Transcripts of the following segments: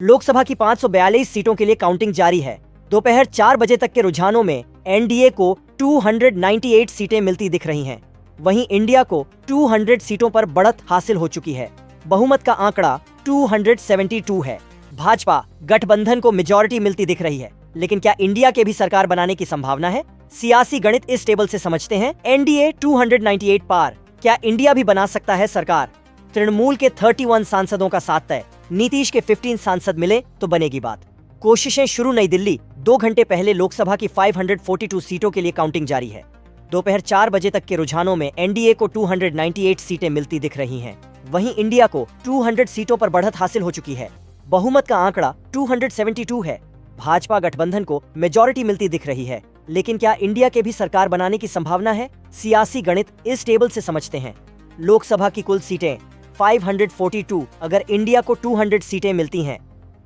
लोकसभा की 542 सीटों के लिए काउंटिंग जारी है। दोपहर 4 बजे तक के रुझानों में एनडीए को 298 सीटें मिलती दिख रही हैं। वहीं इंडिया को 200 सीटों पर बढ़त हासिल हो चुकी है। बहुमत का आंकड़ा 272 है। भाजपा गठबंधन को मेजॉरिटी मिलती दिख रही है, लेकिन क्या इंडिया के भी सरकार बनाने की संभावना है? सियासी गणित इस टेबल से समझते हैं। एनडीए 298 पार, क्या इंडिया भी बना सकता है सरकार? तृणमूल के 31 सांसदों का साथ तय, नीतीश के 15 सांसद मिले तो बनेगी बात। कोशिशें शुरू। नई दिल्ली। 2 घंटे पहले लोकसभा की 542 सीटों के लिए काउंटिंग जारी है। दोपहर 4 बजे तक के रुझानों में एनडीए को 298 सीटें मिलती दिख रही हैं। वहीं इंडिया को 200 सीटों पर बढ़त हासिल हो चुकी है। बहुमत का आंकड़ा 272 है। भाजपा गठबंधन को मेजॉरिटी मिलती दिख रही है, लेकिन क्या इंडिया के भी सरकार बनाने की संभावना है? सियासी गणित इस टेबल से समझते हैं। लोकसभा की कुल सीटें 542, अगर इंडिया को 200 सीटें मिलती हैं,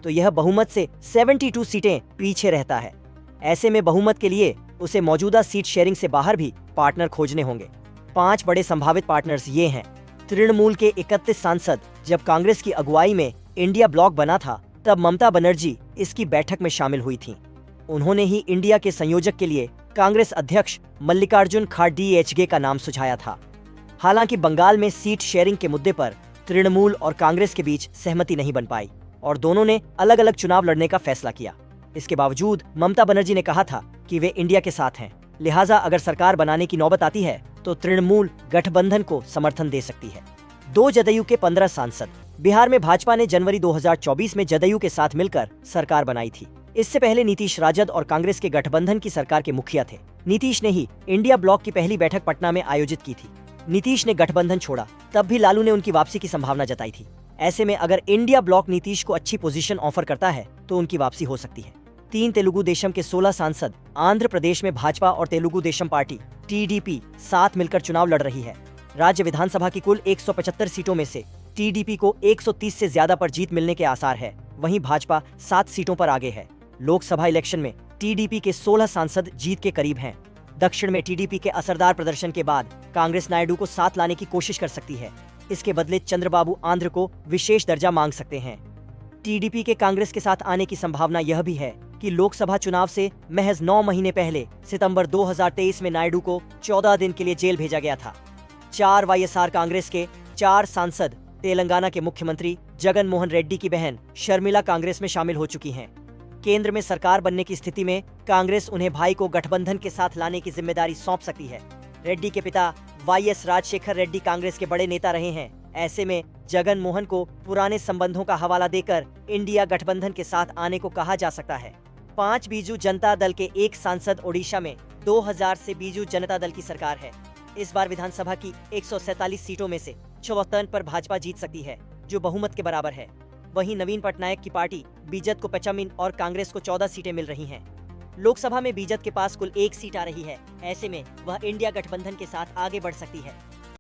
तो यह बहुमत से 72 सीटें पीछे रहता है। ऐसे में बहुमत के लिए उसे मौजूदा सीट शेयरिंग से बाहर भी पार्टनर खोजने होंगे। 5 बड़े संभावित पार्टनर्स ये हैं। तृणमूल के 31 सांसद। जब कांग्रेस की अगुवाई में इंडिया ब्लॉक बना था, तब ममता बनर्जी इसकी बैठक में शामिल हुई थीं। उन्होंने ही इंडिया के संयोजक के लिए कांग्रेस अध्यक्ष मल्लिकार्जुन खड़गे का नाम सुझाया था। हालांकि बंगाल में सीट शेयरिंग के मुद्दे पर तृणमूल और कांग्रेस के बीच सहमति नहीं बन पाई और दोनों ने अलग अलग चुनाव लड़ने का फैसला किया। इसके बावजूद ममता बनर्जी ने कहा था कि वे इंडिया के साथ हैं, लिहाजा अगर सरकार बनाने की नौबत आती है तो तृणमूल गठबंधन को समर्थन दे सकती है। 2 जदयू के 15 सांसद। बिहार में भाजपा ने जनवरी 2024 में जदयू के साथ मिलकर सरकार बनाई थी। इससे पहले नीतीश राजद और कांग्रेस के गठबंधन की सरकार के मुखिया थे। नीतीश ने ही इंडिया ब्लॉक की पहली बैठक पटना में आयोजित की थी। नीतीश ने गठबंधन छोड़ा, तब भी लालू ने उनकी वापसी की संभावना जताई थी। ऐसे में अगर इंडिया ब्लॉक नीतीश को अच्छी पोजीशन ऑफर करता है तो उनकी वापसी हो सकती है। 3 तेलुगु देशम के 16 सांसद। आंध्र प्रदेश में भाजपा और तेलुगु देशम पार्टी टीडीपी साथ मिलकर चुनाव लड़ रही है। राज्य विधानसभा की कुल 175 सीटों में से टीडीपी को 130 से ज्यादा पर जीत मिलने के आसार है। वहीं भाजपा 7 सीटों पर आगे है। लोकसभा इलेक्शन में टीडीपी के 16 सांसद जीत के करीब हैं। दक्षिण में टीडीपी के असरदार प्रदर्शन के बाद कांग्रेस नायडू को साथ लाने की कोशिश कर सकती है। इसके बदले चंद्रबाबू आंध्र को विशेष दर्जा मांग सकते हैं। टीडीपी के कांग्रेस के साथ आने की संभावना यह भी है कि लोकसभा चुनाव से महज 9 महीने पहले सितंबर 2023 में नायडू को 14 दिन के लिए जेल भेजा गया था। 4 वाईएसआर कांग्रेस के 4 सांसद। तेलंगाना के मुख्यमंत्री जगन मोहन रेड्डी की बहन शर्मिला कांग्रेस में शामिल हो चुकी हैं। केंद्र में सरकार बनने की स्थिति में कांग्रेस उन्हें भाई को गठबंधन के साथ लाने की जिम्मेदारी सौंप सकती है। रेड्डी के पिता वाईएस राजशेखर रेड्डी कांग्रेस के बड़े नेता रहे हैं। ऐसे में जगन मोहन को पुराने संबंधों का हवाला देकर इंडिया गठबंधन के साथ आने को कहा जा सकता है। 5 बीजू जनता दल के 1 सांसद। ओडिशा में 2000 से बीजू जनता दल की सरकार है। इस बार विधानसभा की 147 सीटों में से 54 पर भाजपा जीत सकती है, जो बहुमत के बराबर है। वहीं नवीन पटनायक की पार्टी बीजेत को 55 और कांग्रेस को 14 सीटें मिल रही हैं। लोकसभा में बीजेत के पास कुल 1 सीट आ रही है। ऐसे में वह इंडिया गठबंधन के साथ आगे बढ़ सकती है।